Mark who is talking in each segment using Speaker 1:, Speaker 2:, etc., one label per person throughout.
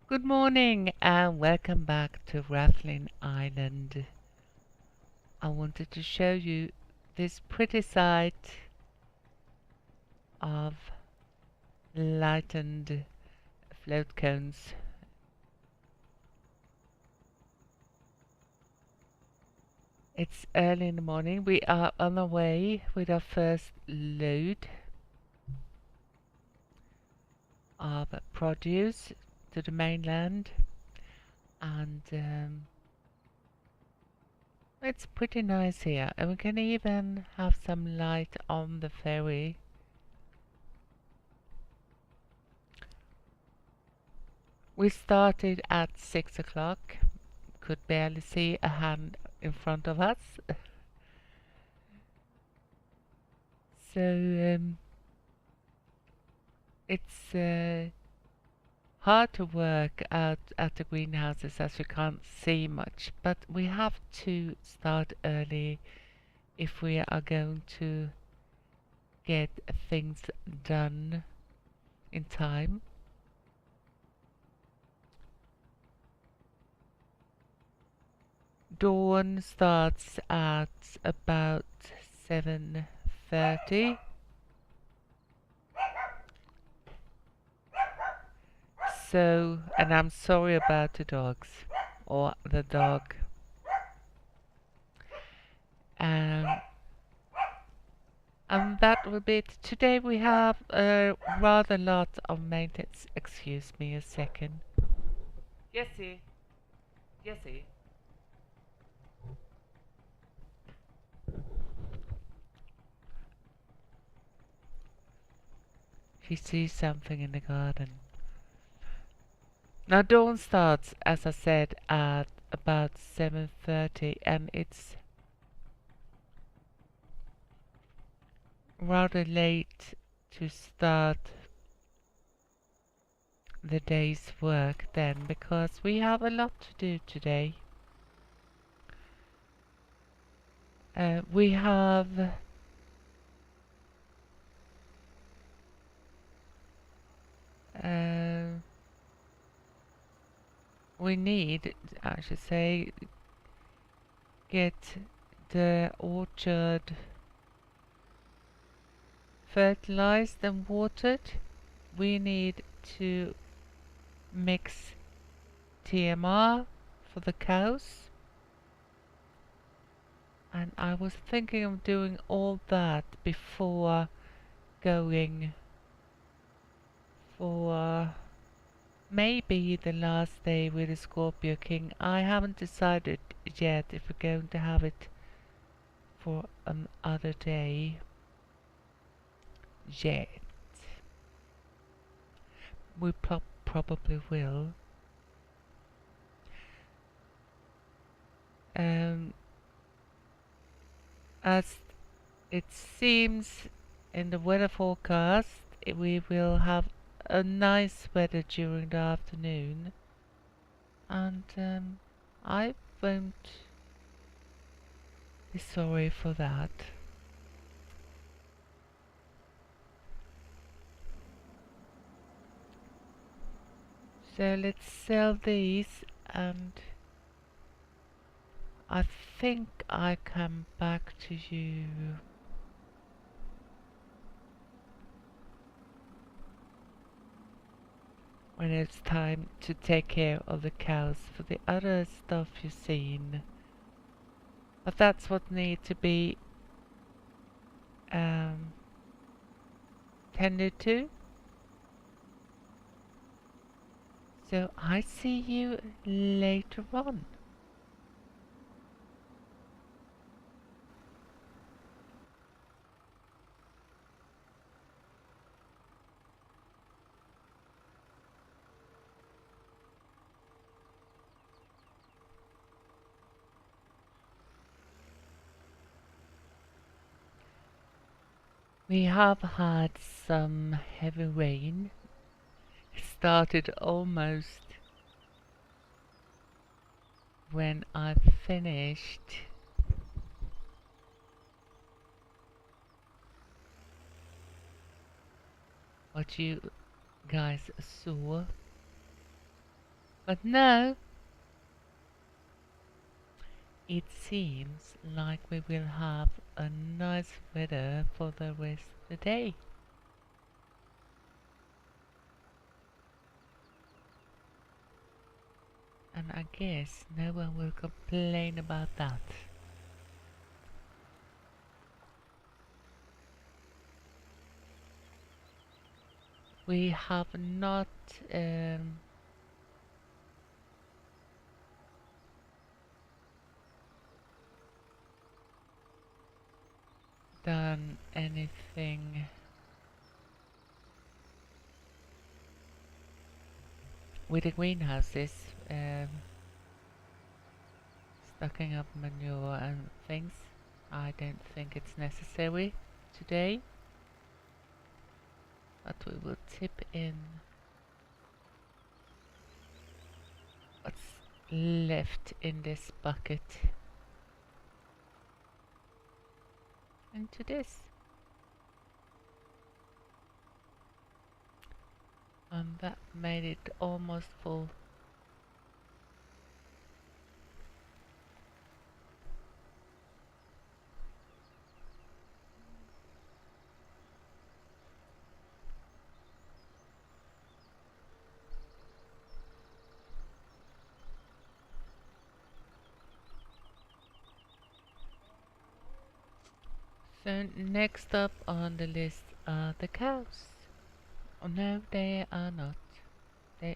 Speaker 1: Good morning and welcome back to Rathlin Island. I wanted to show you this pretty sight of lightened float cones. It's early in the morning. We are on our way with our first load of produce to the mainland, and it's pretty nice here, and we can even have some light on the ferry. We started at 6 o'clock, could barely see a hand in front of us. So it's hard to work out at the greenhouses as you can't see much, but we have to start early if we are going to get things done in time. Dawn starts at about 7:30. So, and I'm sorry about the dogs, or the dog. And that will be it. Today we have a rather lot of maintenance. Excuse me a second. Jessie. Jessie. She sees something in the garden. Now dawn starts, as I said, at about 7:30, and it's rather late to start the day's work then, because we have a lot to do today. We have we need, I should say, get the orchard fertilized and watered. We need to mix TMR for the cows, and I was thinking of doing all that before going for maybe the last day with the Scorpio King. I haven't decided yet if we're going to have it for another day yet. We probably will. As it seems in the weather forecast, we will have a nice weather during the afternoon, and I won't be sorry for that. So let's sell these, and I think I come back to you when it's time to take care of the cows for the other stuff you've seen. But that's what needs to be tended to. So I see you later on. We have had some heavy rain. It started almost when I finished what you guys saw. But no, it seems like we will have a nice weather for the rest of the day. And I guess no one will complain about that. We have not done anything with the greenhouses, stocking up manure and things. I don't think it's necessary today, but we will tip in what's left in this bucket into this. And that made it almost full. So next up on the list are the cows. Oh no, they are not. They,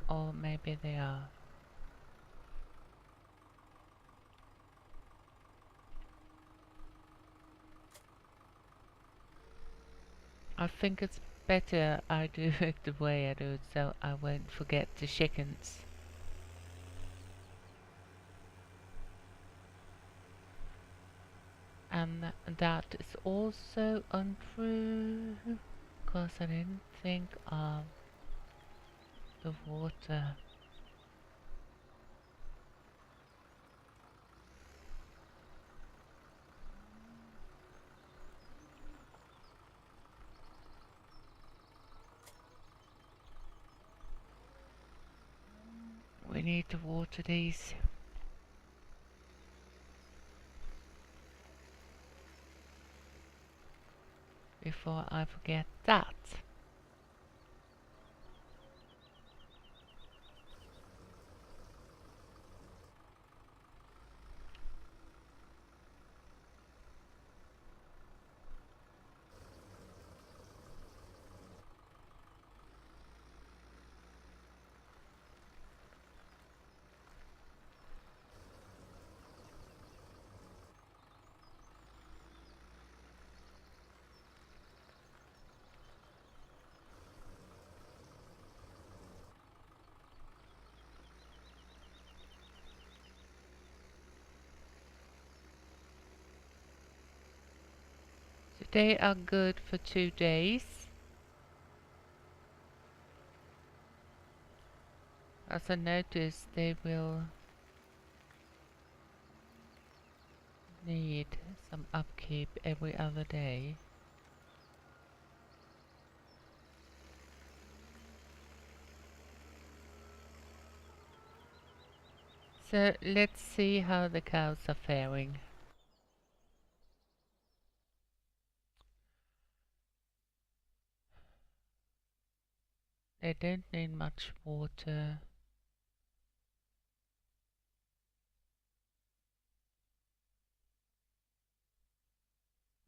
Speaker 1: or maybe they are. I think it's better I do it the way I do it, so I won't forget the chickens. And that is also untrue, because I didn't think of the water. We need to water these. Before I forget that. So they are good for 2 days. As I noticed, they will need some upkeep every other day. So let's see how the cows are faring. They don't need much water.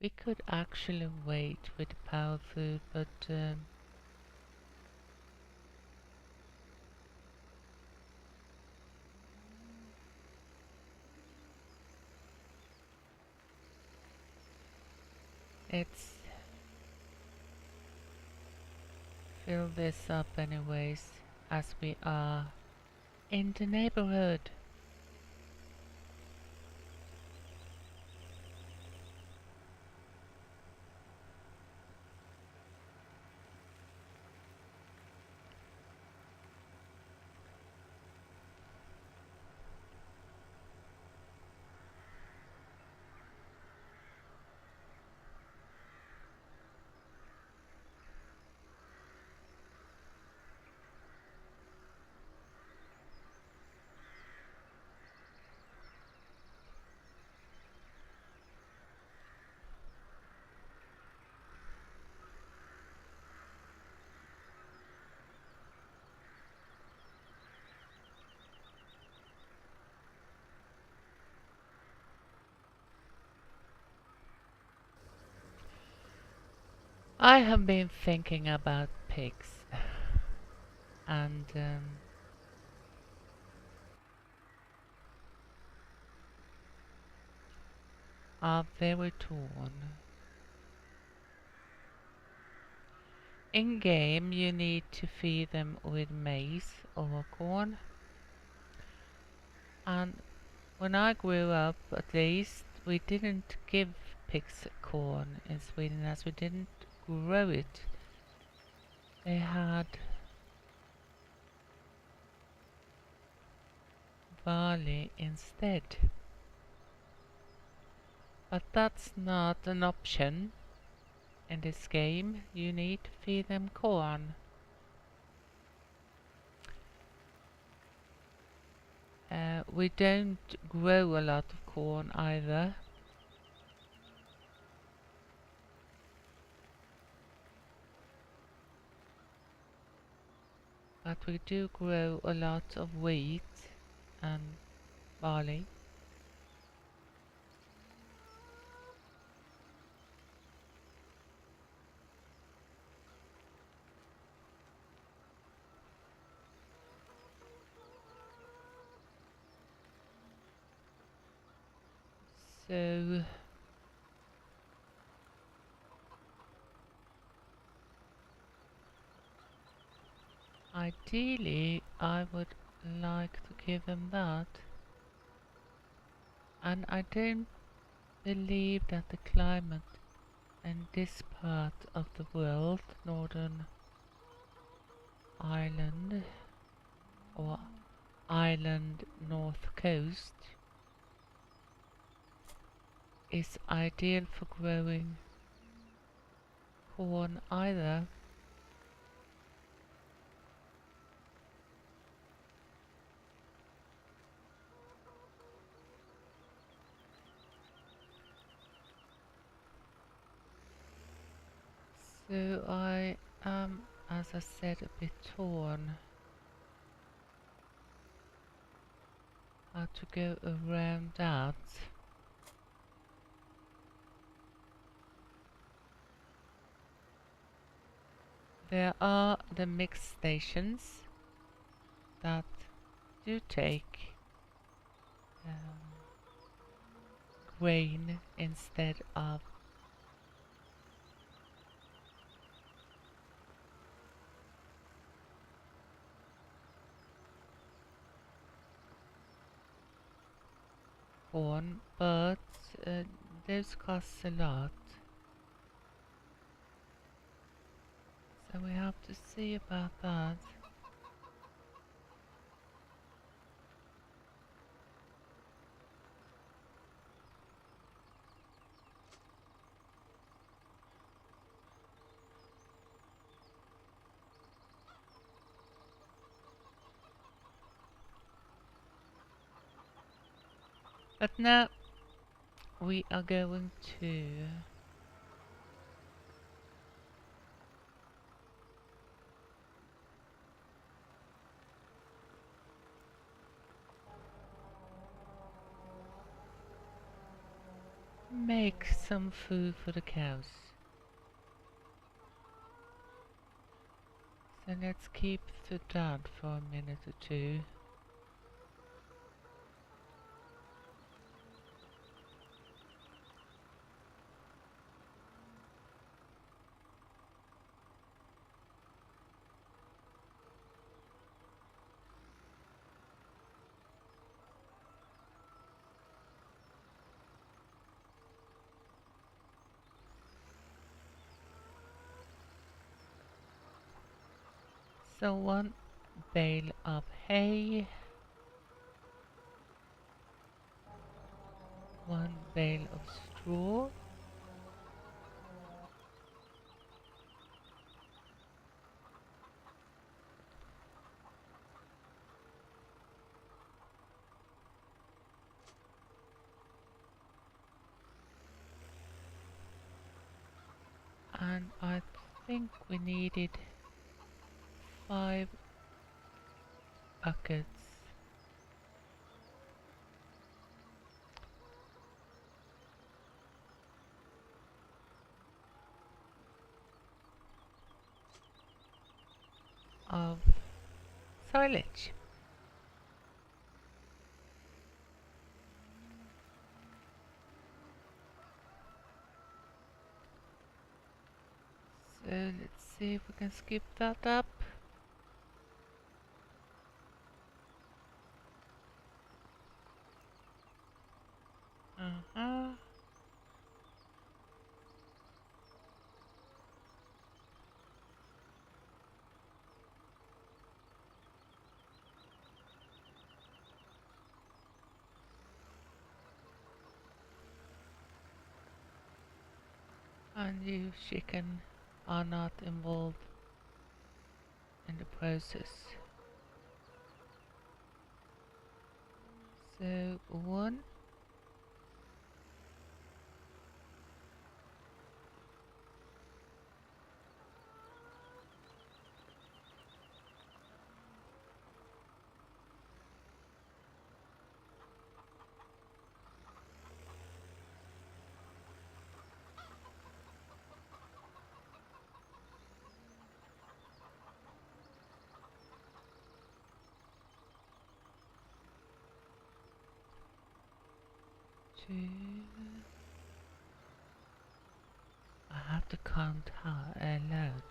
Speaker 1: We could actually wait with the power food, but let's fill this up anyways, as we are in the neighborhood. I have been thinking about pigs and are very torn. In game you need to feed them with maize or corn, and when I grew up at least we didn't give pigs corn in Sweden as we didn't grow it. They had barley instead. But that's not an option in this game. You need to feed them corn. We don't grow a lot of corn either. But we do grow a lot of wheat and barley. So ideally I would like to give them that. And I don't believe that the climate in this part of the world, Northern Ireland or Ireland North Coast, is ideal for growing corn either. So I am, as I said, a bit torn how to go around that. There are the mix stations that do take grain instead of corn, but those cost a lot. So we have to see about that. But now we are going to make some food for the cows. So let's keep to that for a minute or two. So one bale of hay, one bale of straw, and I think we needed 5 buckets. of silage. So let's see if we can skip that up. And you chicken are not involved in the process. So 1. I have to count how loud.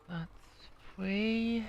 Speaker 1: That's 3.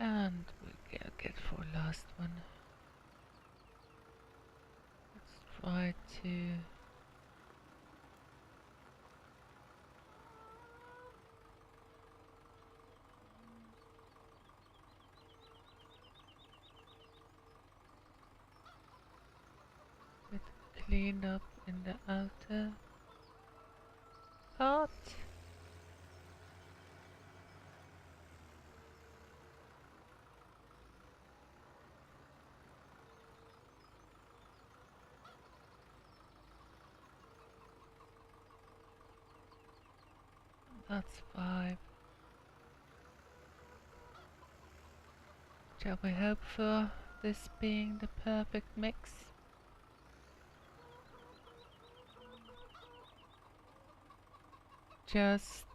Speaker 1: And we're gonna get for last one. Let's try to get cleaned up in the outer part. That's 5. Shall we hope for this being the perfect mix? Just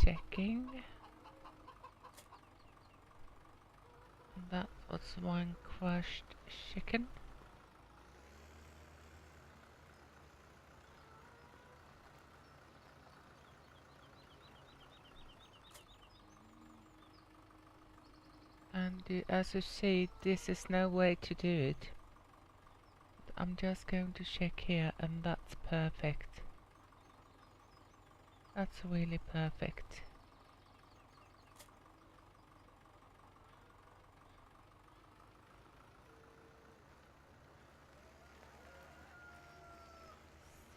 Speaker 1: checking. That was 1 crushed chicken. And as you see, this is no way to do it. I'm just going to check here, and that's perfect. That's really perfect.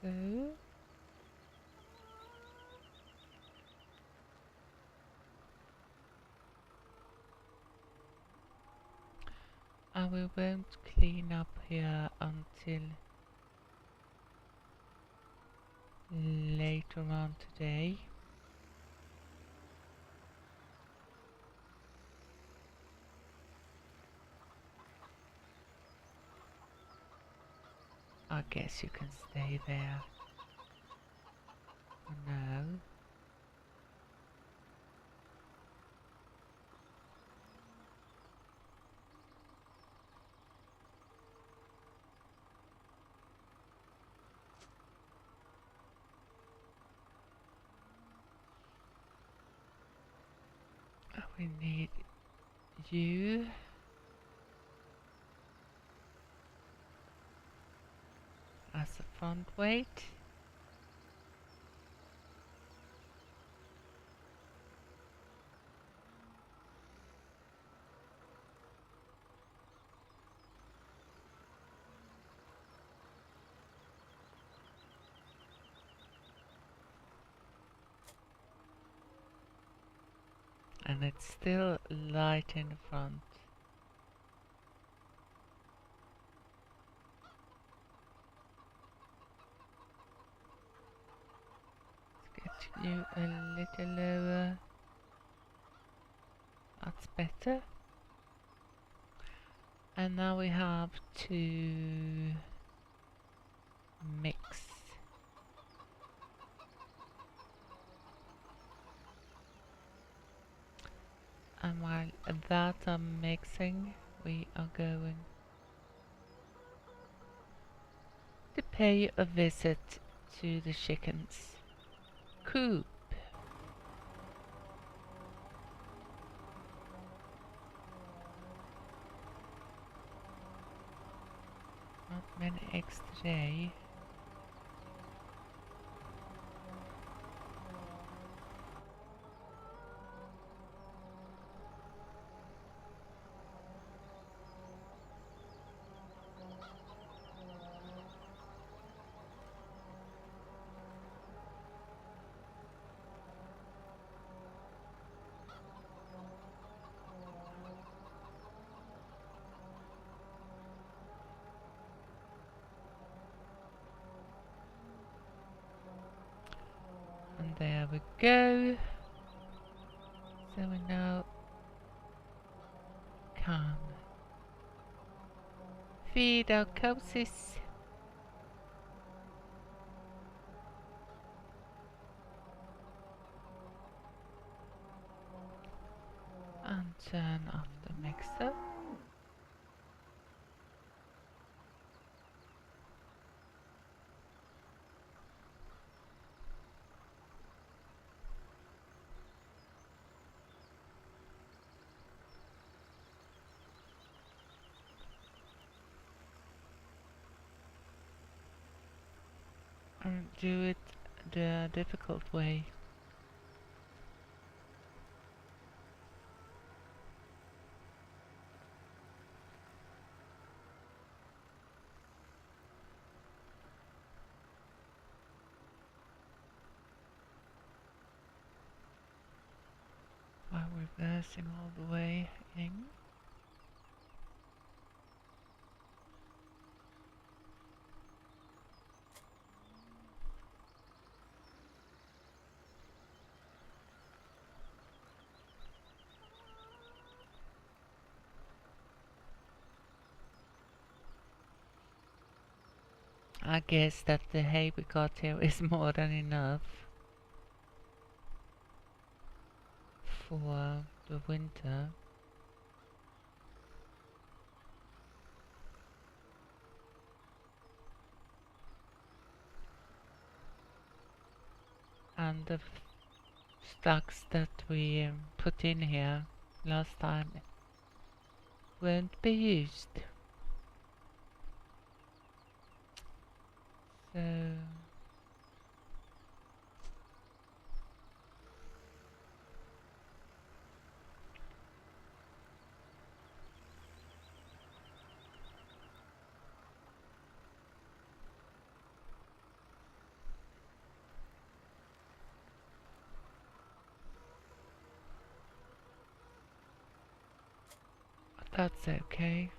Speaker 1: So and we won't clean up here until later on today. I guess you can stay there for now. We need you. as a front weight. And it's still light in the front. Let's get you a little lower. That's better. And now we have to mix. And while that I'm mixing, we are going to pay a visit to the chickens' coop. Not many eggs today. And there we go. So we now can feed our cozies. And turn off the mixer. And do it the difficult way. While reversing all the way in. I guess that the hay we got here is more than enough for the winter. And the stocks that we put in here last time won't be used. So that's okay.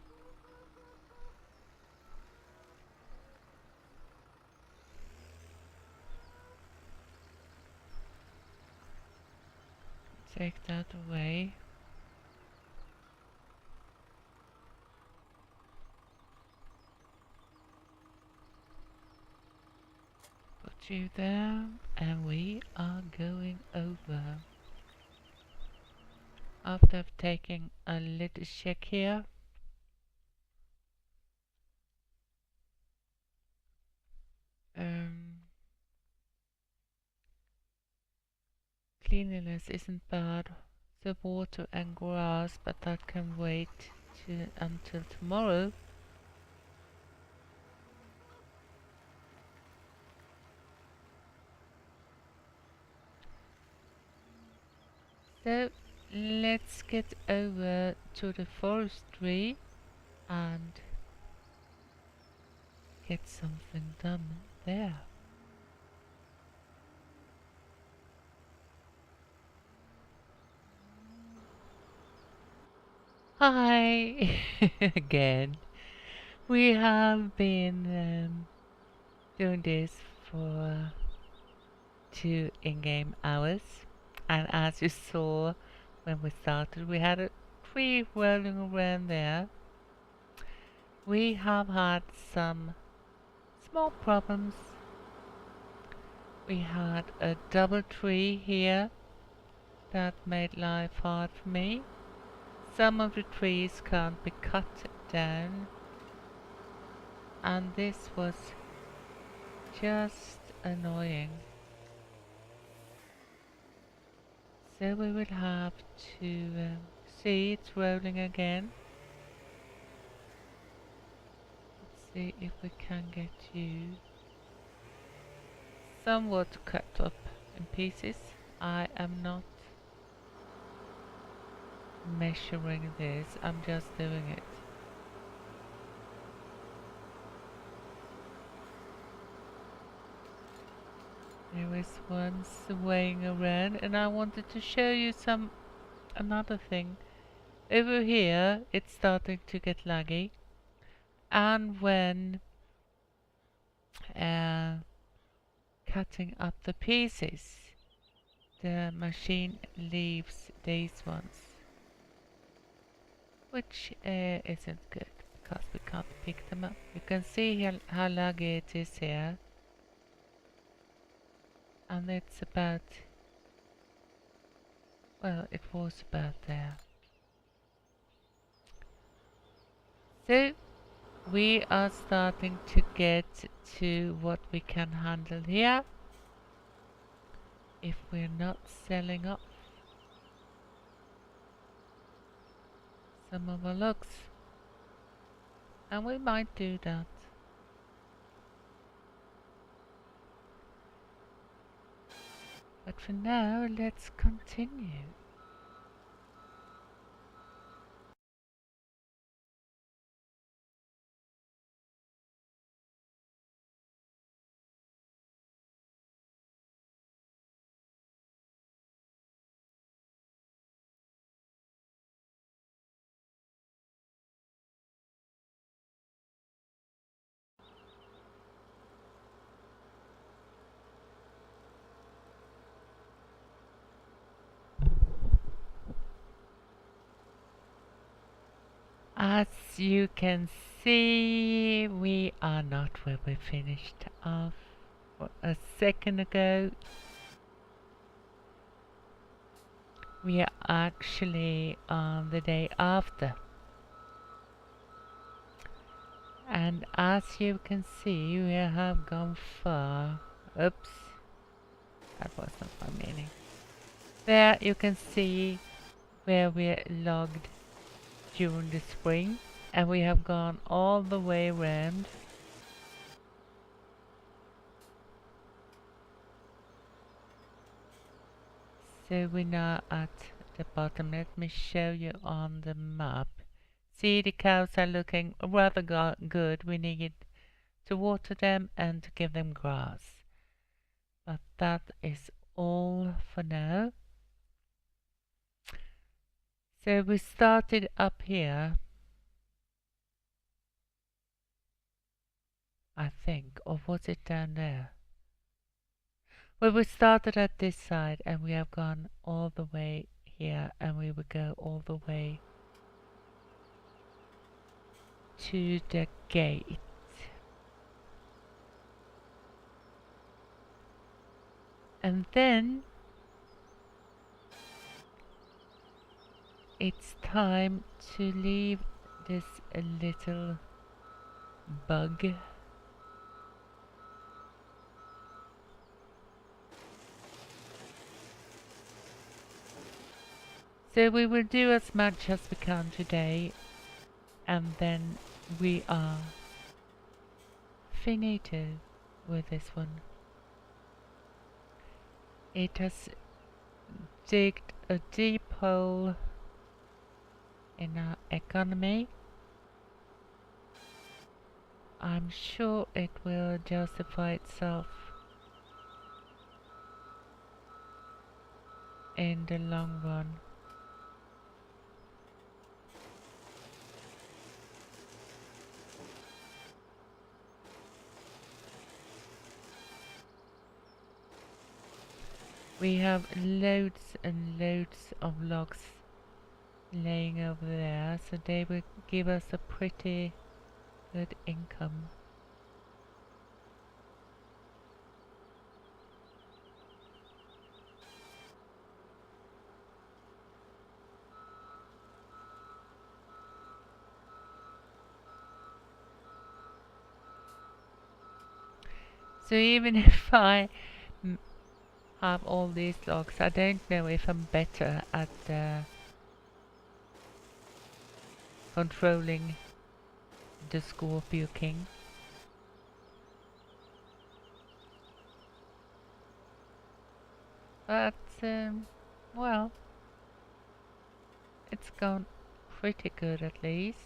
Speaker 1: Take that away. Put you there, and we are going over. After taking a little check here. Cleanliness isn't bad. The water and grass, but that can wait until tomorrow. So let's get over to the forestry and get something done there. Hi again. We have been doing this for 2 in-game hours, and as you saw when we started, we had a tree rolling around there. We have had some small problems. We had a double tree here that made life hard for me. Some of the trees can't be cut down, and this was just annoying. So we will have to see it's rolling again. Let's see if we can get you somewhat cut up in pieces. I am not measuring this, I'm just doing it. There is one swaying around, and I wanted to show you another thing. Over here it's starting to get laggy, and when cutting up the pieces, the machine leaves these ones, which isn't good because we can't pick them up. You can see how laggy it is here, and it's about, well, it was about there. So we are starting to get to what we can handle here if we're not selling off some of our logs, and we might do that. But for now, let's continue. As you can see, we are not where we finished off a second ago. We are actually on the day after. And as you can see, we have gone far. Oops, that was not my meaning. There you can see where we logged during the spring, and we have gone all the way around. So we're now at the bottom. Let me show you on the map. See, the cows are looking rather good. We need to water them and to give them grass. But that is all for now. So we started up here, I think, or was it down there? Well, we started at this side and we have gone all the way here, and we will go all the way to the gate. And then it's time to leave this little bug. So we will do as much as we can today, and then we are finito with this one. It has digged a deep hole in our economy. I'm sure it will justify itself in the long run. We have loads and loads of logs laying over there, so they will give us a pretty good income. So even if I have all these logs, I don't know if I'm better at controlling the Scorpio King. But, well, it's gone pretty good at least.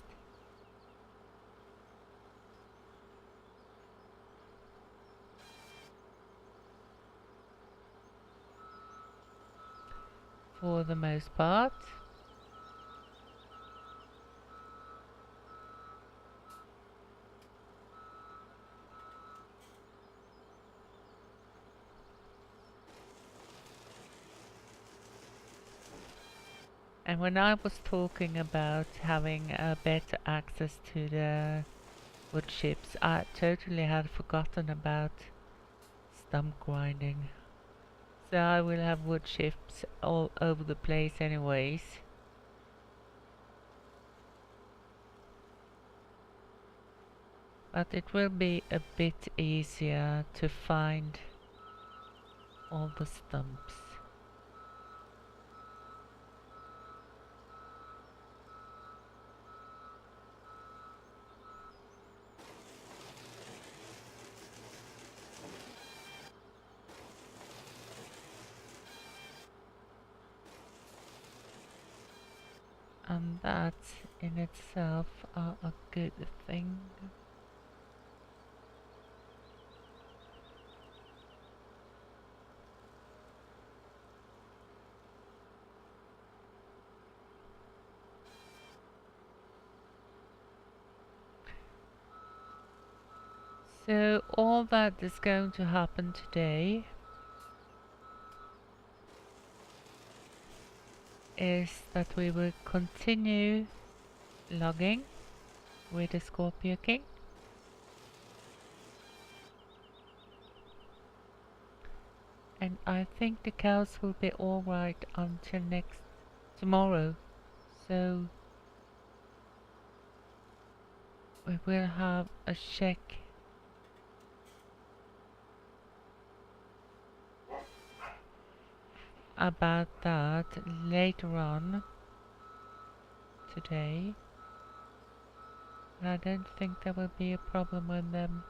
Speaker 1: For the most part. And when I was talking about having better access to the wood chips, I totally had forgotten about stump grinding. So I will have wood chips all over the place anyways. But it will be a bit easier to find all the stumps. And that in itself are a good thing. So all that is going to happen today is that we will continue logging with the Scorpio King. And I think the cows will be alright until tomorrow. So we will have a check about that later on today. But I don't think there will be a problem with them.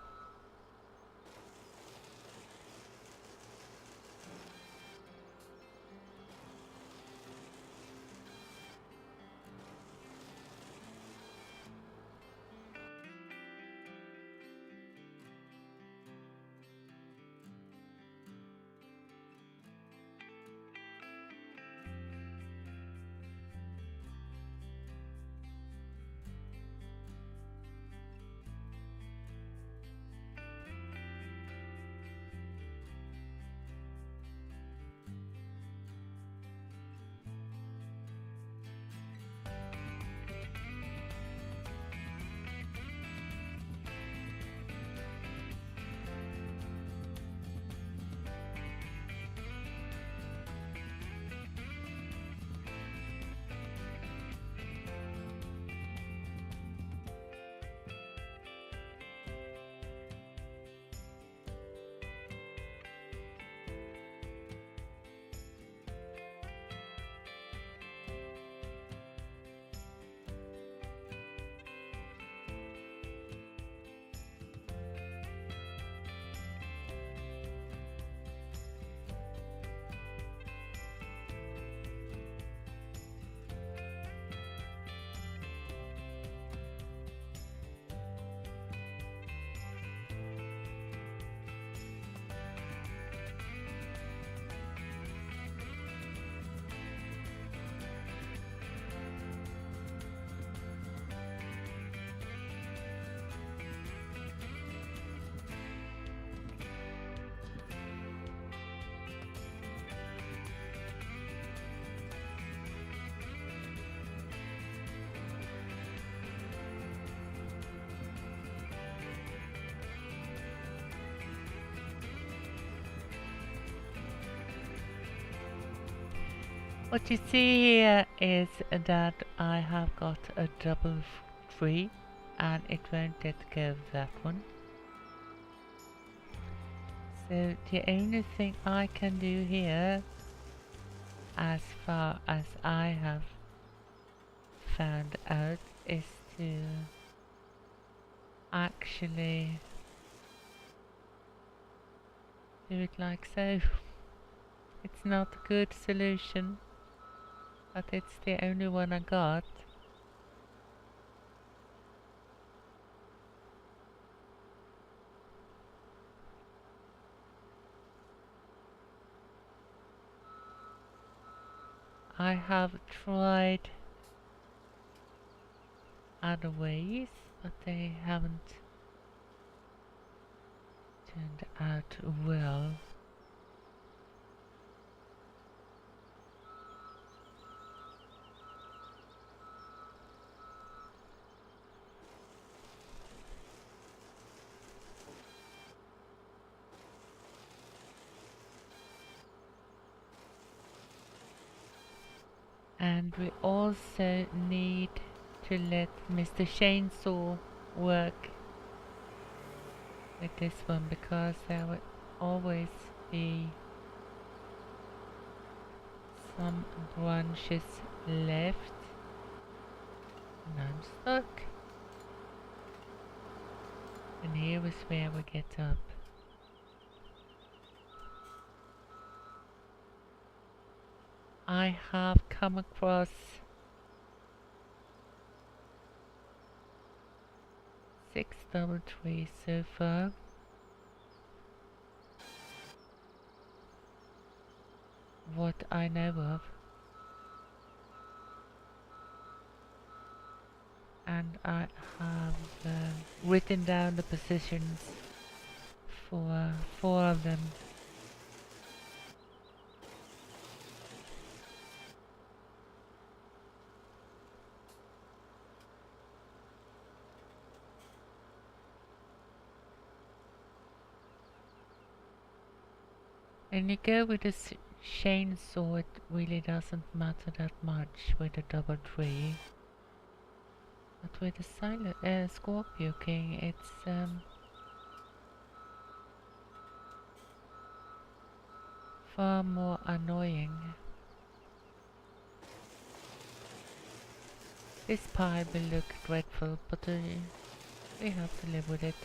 Speaker 1: What you see here is that I have got a double tree and it won't let go of that one. So the only thing I can do here, as far as I have found out, is to actually do it like so. It's not a good solution, but it's the only one I got. I have tried other ways, but they haven't turned out well. And we also need to let Mr. Chainsaw work with this one, because there will always be some branches left. And I'm stuck. And here is where we get up. I have come across 6 double trees so far. What I know of. And I have written down the positions for 4 of them. When you go with a chainsaw, it really doesn't matter that much with a double tree. But with a silent Scorpio King, it's far more annoying. This pie will look dreadful, but we have to live with it.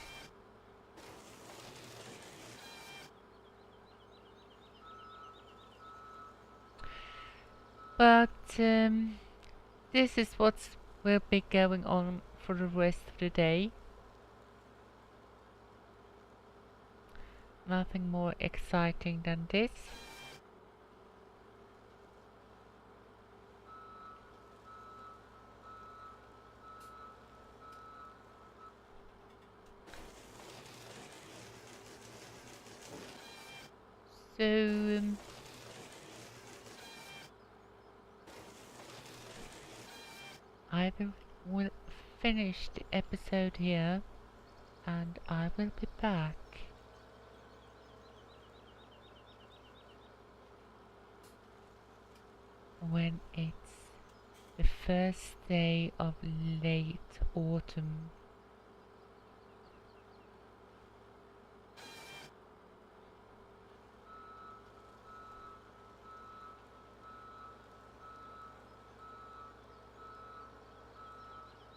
Speaker 1: But this is what will be going on for the rest of the day. Nothing more exciting than this. So I will finish the episode here, and I will be back when it's the first day of late autumn.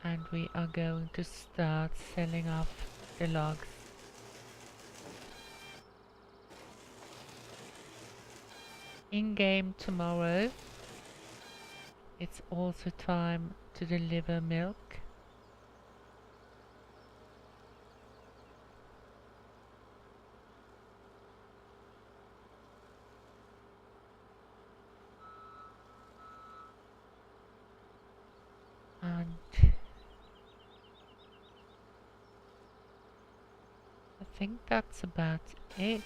Speaker 1: And we are going to start selling off the logs. In game tomorrow, it's also time to deliver milk. And I think that's about it.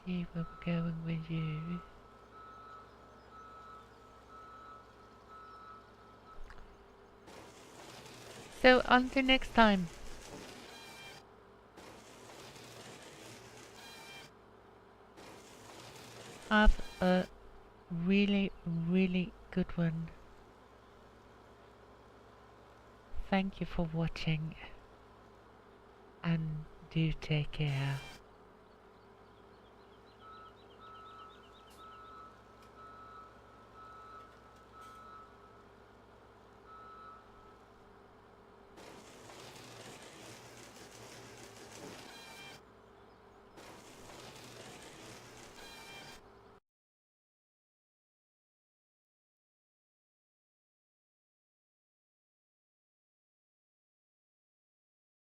Speaker 1: See where we're going with you. So until next time. Have a really, really good one. Thank you for watching, and do take care.